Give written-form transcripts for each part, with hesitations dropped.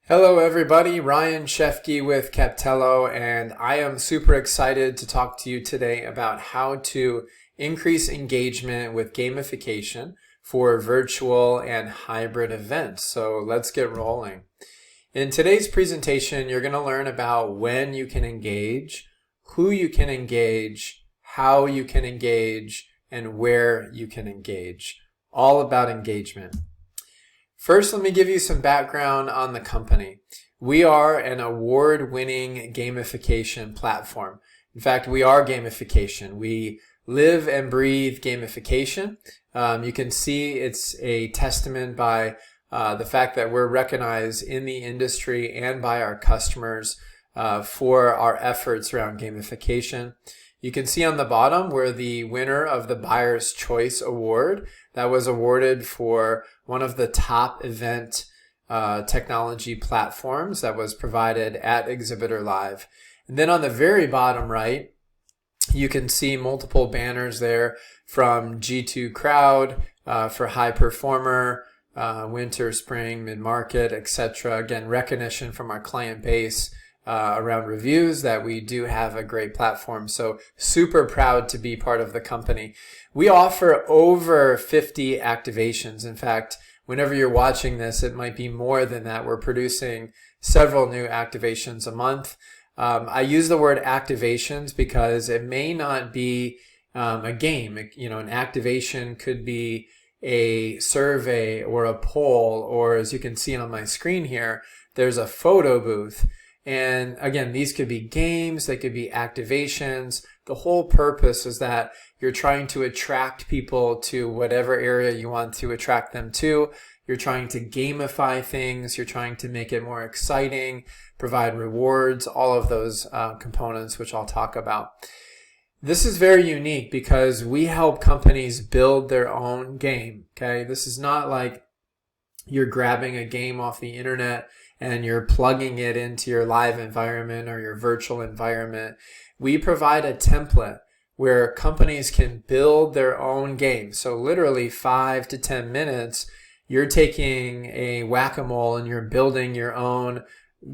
Hello everybody, Ryan Schefke with Captello, and I am super excited to talk to you today about how to increase engagement with gamification for virtual and hybrid events. So let's get rolling. In today's presentation, you're going to learn about when you can engage, who you can engage, how you can engage, and where you can engage. All about engagement. First, let me give you some background on the company. We are an award-winning gamification platform. In fact, we are gamification. We live and breathe gamification. You can see it's a testament by the fact that we're recognized in the industry and by our customers for our efforts around gamification. You can see on the bottom we're the winner of the Buyer's Choice Award that was awarded for one of the top event technology platforms that was provided at Exhibitor Live. And then on the very bottom right, you can see multiple banners there from G2 Crowd for High Performer, Winter, Spring, Mid-Market, etc. Again, recognition from our client base around reviews that we do have a great platform. So super proud to be part of the company. We offer over 50 activations. In fact, whenever you're watching this, it might be more than that. We're producing several new activations a month. I use the word activations because it may not be a game. An activation could be a survey or a poll, or as you can see on my screen here, there's a photo booth. And again, these could be games, they could be activations. The whole purpose is that you're trying to attract people to whatever area you want to attract them to. You're trying to gamify things. You're trying to make it more exciting, provide rewards, all of those components, which I'll talk about. This is very unique because we help companies build their own game. Okay, this is not like you're grabbing a game off the internet and you're plugging it into your live environment or your virtual environment. We provide a template where companies can build their own game. So literally 5 to 10 minutes, you're taking a whack-a-mole and you're building your own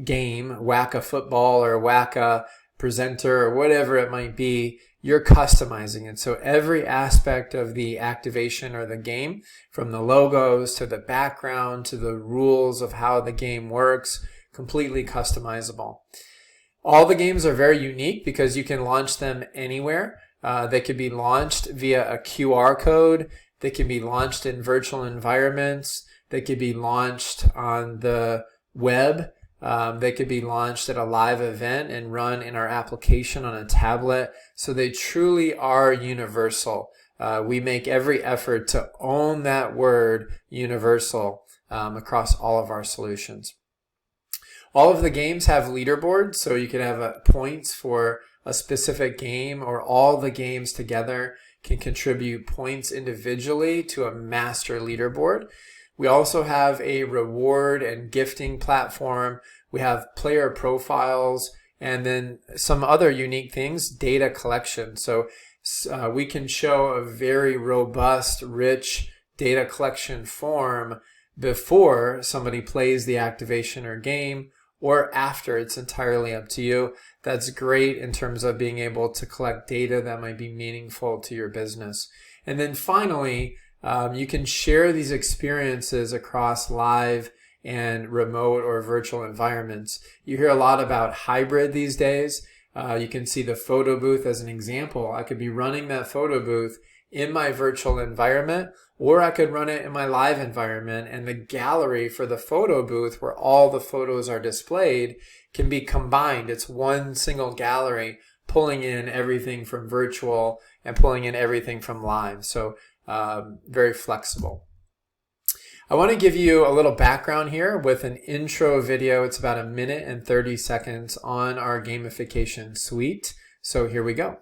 game, whack-a-football or whack-a-presenter or whatever it might be. You're customizing it. So every aspect of the activation or the game, from the logos to the background to the rules of how the game works, completely customizable. All the games are very unique because you can launch them anywhere. They could be launched via a QR code. They can be launched in virtual environments. They could be launched on the web. They could be launched at a live event and run in our application on a tablet. So they truly are universal. We make every effort to own that word universal across all of our solutions. All of the games have leaderboards, so you can have points for a specific game, or all the games together can contribute points individually to a master leaderboard. We also have a reward and gifting platform. We have player profiles, and then some other unique things, data collection. So we can show a very robust, rich data collection form before somebody plays the activation or game, or after. It's entirely up to you. That's great in terms of being able to collect data that might be meaningful to your business. And then finally, you can share these experiences across live and remote or virtual environments. You hear a lot about hybrid these days. You can see the photo booth as an example. I could be running that photo booth in my virtual environment, or I could run it in my live environment, and the gallery for the photo booth where all the photos are displayed can be combined. It's one single gallery pulling in everything from virtual and pulling in everything from live. So very flexible. I want to give you a little background here with an intro video. It's about 1 minute and 30 seconds on our gamification suite. So here we go.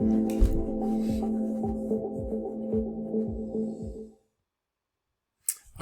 All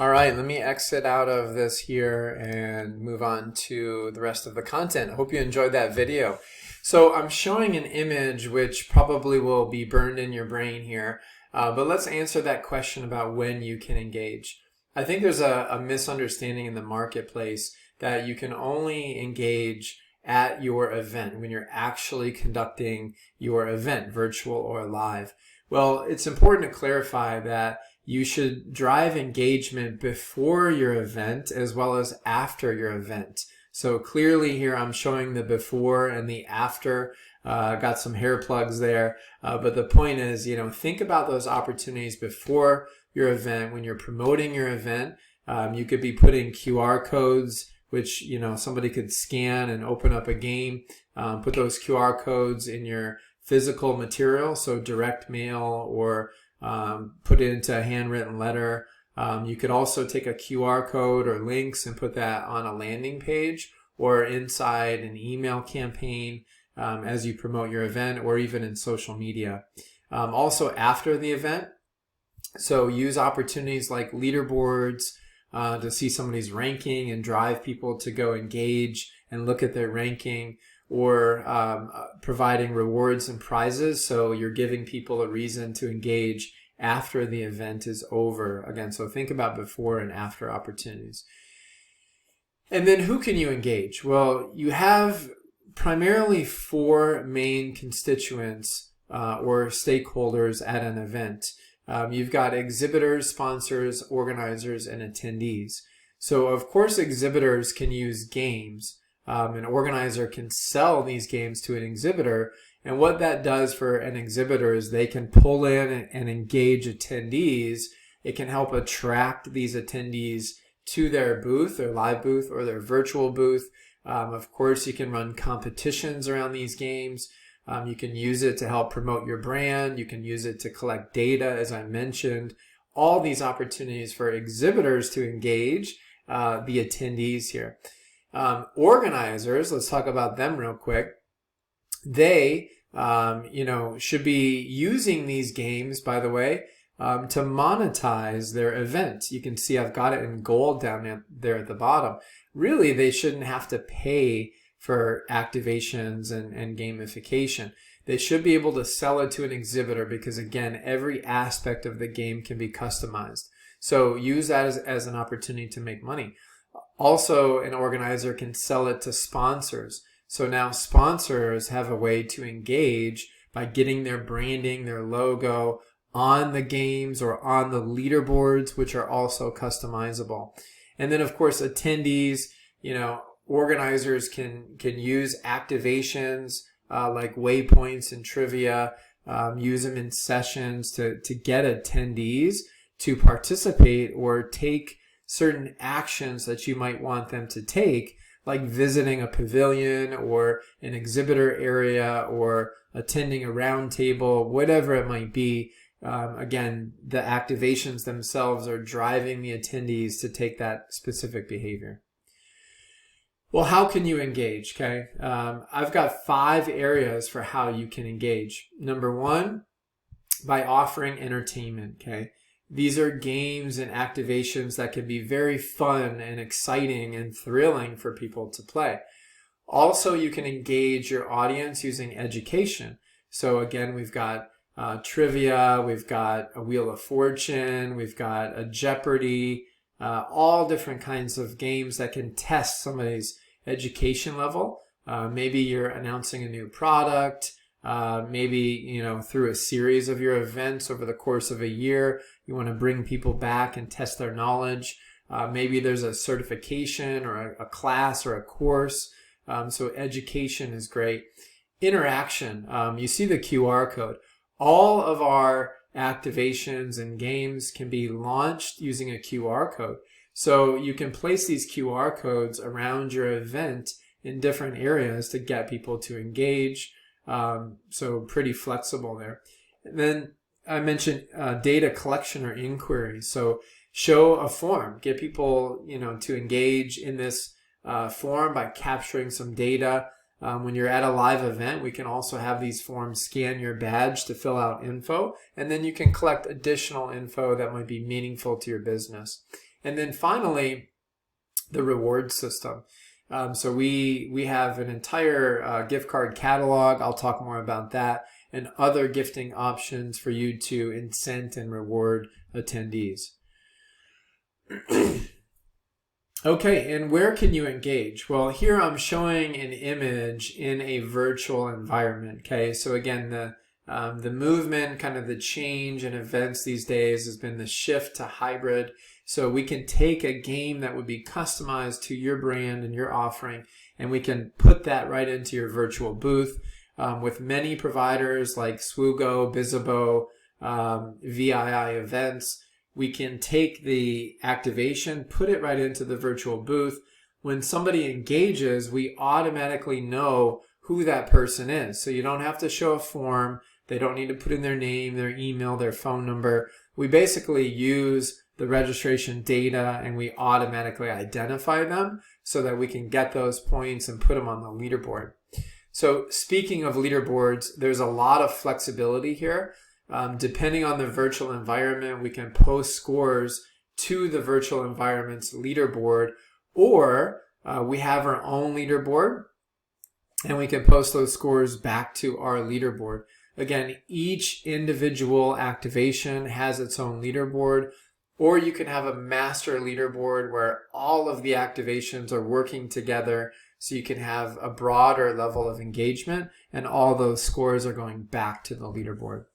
right, let me exit out of this here and move on to the rest of the content. I hope you enjoyed that video. So I'm showing an image which probably will be burned in your brain here, but let's answer that question about when you can engage. I think there's a misunderstanding in the marketplace that you can only engage at your event when you're actually conducting your event, virtual or live. Well, it's important to clarify that you should drive engagement before your event as well as after your event. So clearly here I'm showing the before and the after. Got some hair plugs there. But the point is, think about those opportunities before your event. When you're promoting your event, you could be putting QR codes, which, somebody could scan and open up a game. Put those QR codes in your physical material, so direct mail or put it into a handwritten letter. You could also take a QR code or links and put that on a landing page or inside an email campaign as you promote your event, or even in social media. Also after the event, so use opportunities like leaderboards to see somebody's ranking and drive people to go engage and look at their ranking, or providing rewards and prizes, so you're giving people a reason to engage after the event is over. Again, so think about before and after opportunities. And then who can you engage? Well, you have primarily 4 main constituents or stakeholders at an event. You've got exhibitors, sponsors, organizers, and attendees. So of course exhibitors can use games. An organizer can sell these games to an exhibitor, and what that does for an exhibitor is they can pull in and engage attendees. It can help attract these attendees to their booth, their live booth, or their virtual booth. Of course, you can run competitions around these games. You can use it to help promote your brand. You can use it to collect data, as I mentioned. All these opportunities for exhibitors to engage the attendees here. Organizers, let's talk about them real quick. They, should be using these games, by the way, to monetize their event. You can see I've got it in gold down there at the bottom. Really, they shouldn't have to pay for activations and gamification. They should be able to sell it to an exhibitor because, again, every aspect of the game can be customized. So use that as an opportunity to make money. Also, an organizer can sell it to sponsors. So now sponsors have a way to engage by getting their branding, their logo on the games or on the leaderboards, which are also customizable. And then, of course, attendees, organizers can use activations like waypoints and trivia, use them in sessions to get attendees to participate or take certain actions that you might want them to take, like visiting a pavilion or an exhibitor area or attending a round table, whatever it might be. Again, the activations themselves are driving the attendees to take that specific behavior. Well, how can you engage? Okay, I've got 5 areas for how you can engage. Number 1, by offering entertainment. Okay, these are games and activations that can be very fun and exciting and thrilling for people to play. Also, you can engage your audience using education. So again, we've got trivia, we've got a Wheel of Fortune, we've got a Jeopardy, all different kinds of games that can test somebody's education level. Maybe you're announcing a new product. Maybe, through a series of your events over the course of a year, you want to bring people back and test their knowledge. Maybe there's a certification or a class or a course. So education is great. Interaction. You see the QR code. All of our activations and games can be launched using a QR code. So you can place these QR codes around your event in different areas to get people to engage. So pretty flexible there. And then I mentioned data collection or inquiry. So show a form, get people, to engage in this form by capturing some data. When you're at a live event, we can also have these forms scan your badge to fill out info, and then you can collect additional info that might be meaningful to your business. And then finally, the reward system. So we have an entire gift card catalog. I'll talk more about that, and other gifting options for you to incent and reward attendees. Okay, and where can you engage? Well, here I'm showing an image in a virtual environment. Okay, so again, the movement, kind of the change in events these days has been the shift to hybrid. So we can take a game that would be customized to your brand and your offering, and we can put that right into your virtual booth. With many providers like Swoogo, Bizzabo, VII Events, we can take the activation, put it right into the virtual booth. When somebody engages, we automatically know who that person is. So you don't have to show a form. They don't need to put in their name, their email, their phone number. We basically use the registration data and we automatically identify them so that we can get those points and put them on the leaderboard. So speaking of leaderboards, there's a lot of flexibility here. Depending on the virtual environment, we can post scores to the virtual environment's leaderboard, or we have our own leaderboard and we can post those scores back to our leaderboard. Again, each individual activation has its own leaderboard, or you can have a master leaderboard where all of the activations are working together, so you can have a broader level of engagement and all those scores are going back to the leaderboard.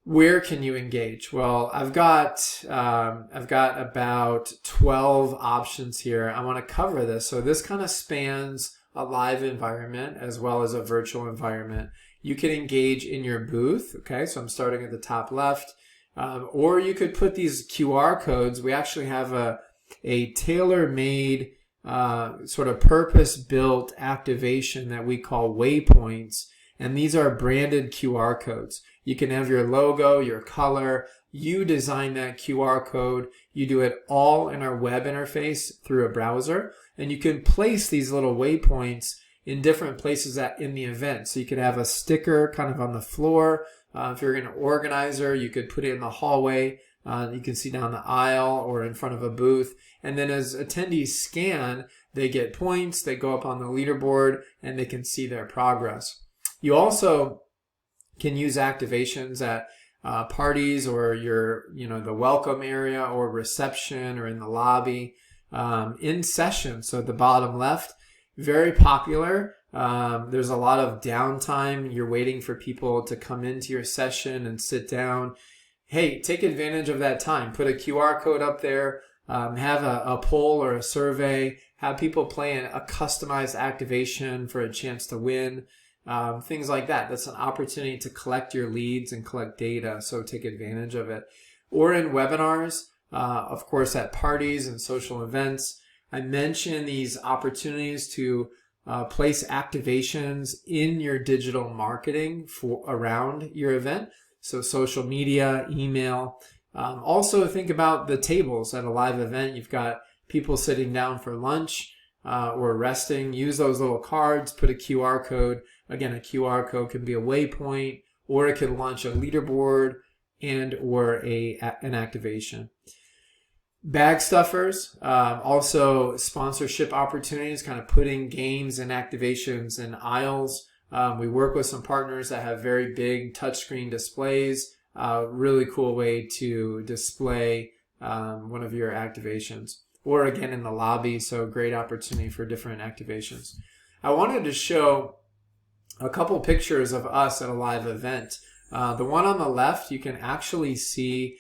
Where can you engage? Well, I've got about 12 options here. I want to cover this. So this kind of spans a live environment as well as a virtual environment. You can engage in your booth. Okay, so I'm starting at the top left. Or you could put these QR codes. We actually have a tailor-made sort of purpose-built activation that we call waypoints. And these are branded QR codes. You can have your logo, your color. You design that QR code. You do it all in our web interface through a browser. And you can place these little waypoints in different places in the event. So you could have a sticker kind of on the floor. If you're an organizer, you could put it in the hallway. You can see down the aisle or in front of a booth. And then as attendees scan, they get points. They go up on the leaderboard and they can see their progress. You also can use activations at parties or the welcome area or reception or in the lobby, in session. So at the bottom left, very popular. There's a lot of downtime. You're waiting for people to come into your session and sit down. Hey, take advantage of that time. Put a QR code up there. Have a poll or a survey. Have people play a customized activation for a chance to win. Things like that. That's an opportunity to collect your leads and collect data, so take advantage of it. Or in webinars, of course at parties and social events. I mentioned these opportunities to place activations in your digital marketing around your event. So social media, email. Also think about the tables at a live event. You've got people sitting down for lunch or resting. Use those little cards, put a QR code. Again, a QR code can be a waypoint, or it can launch a leaderboard and or an activation. Bag stuffers, also sponsorship opportunities, kind of putting games and activations in aisles. We work with some partners that have very big touchscreen displays. Really cool way to display one of your activations. Or again in the lobby, so great opportunity for different activations. I wanted to show a couple pictures of us at a live event. The one on the left, you can actually see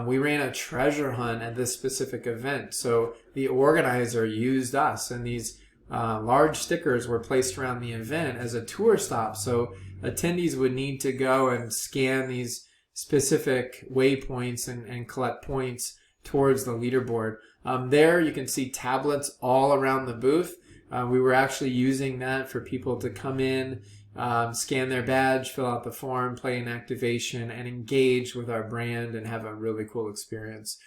we ran a treasure hunt at this specific event. So the organizer used us, and these large stickers were placed around the event as a tour stop. So attendees would need to go and scan these specific waypoints and collect points towards the leaderboard. There you can see tablets all around the booth. We were actually using that for people to come in, scan their badge, fill out the form, play an activation, and engage with our brand and have a really cool experience.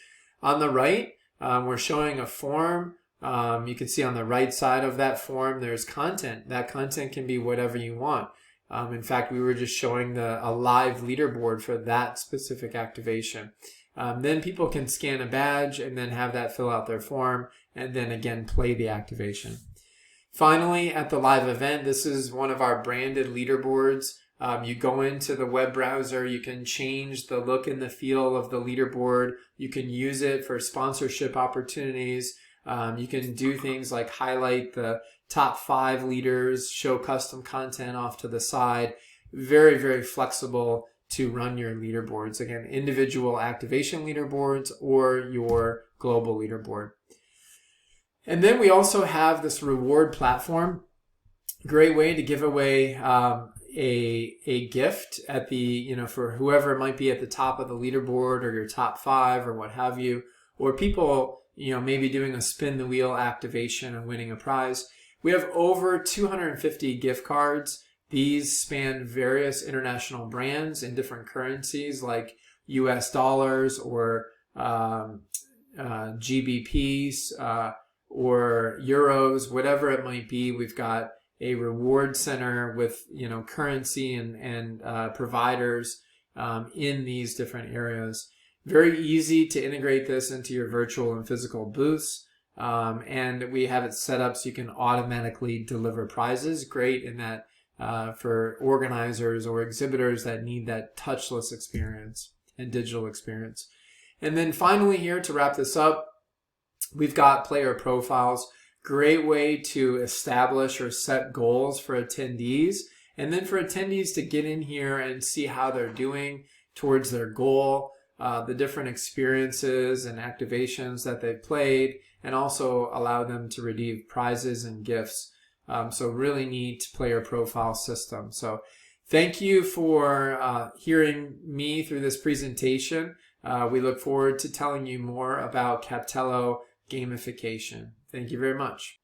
On the right, we're showing a form You can see on the right side of that form, there's content. That content can be whatever you want. In fact, we were just showing a live leaderboard for that specific activation. Then people can scan a badge and then have that fill out their form and then again play the activation. Finally, at the live event, this is one of our branded leaderboards. You go into the web browser, you can change the look and the feel of the leaderboard. You can use it for sponsorship opportunities. You can do things like highlight the top 5 leaders, show custom content off to the side. Very, very flexible to run your leaderboards. Again, individual activation leaderboards or your global leaderboard. And then we also have this reward platform. Great way to give away a gift at the, for whoever might be at the top of the leaderboard or your top 5 or what have you, or people, maybe doing a spin the wheel activation and winning a prize. We have over 250 gift cards. These span various international brands in different currencies like US dollars or GBPs or euros, whatever it might be. We've got a reward center with currency and providers in these different areas. Very easy to integrate this into your virtual and physical booths. And we have it set up so you can automatically deliver prizes. Great in that for organizers or exhibitors that need that touchless experience and digital experience. And then finally here to wrap this up, we've got player profiles. Great way to establish or set goals for attendees. And then for attendees to get in here and see how they're doing towards their goal, the different experiences and activations that they've played, and also allow them to redeem prizes and gifts. So really neat player profile system. So thank you for hearing me through this presentation. We look forward to telling you more about Captello gamification. Thank you very much.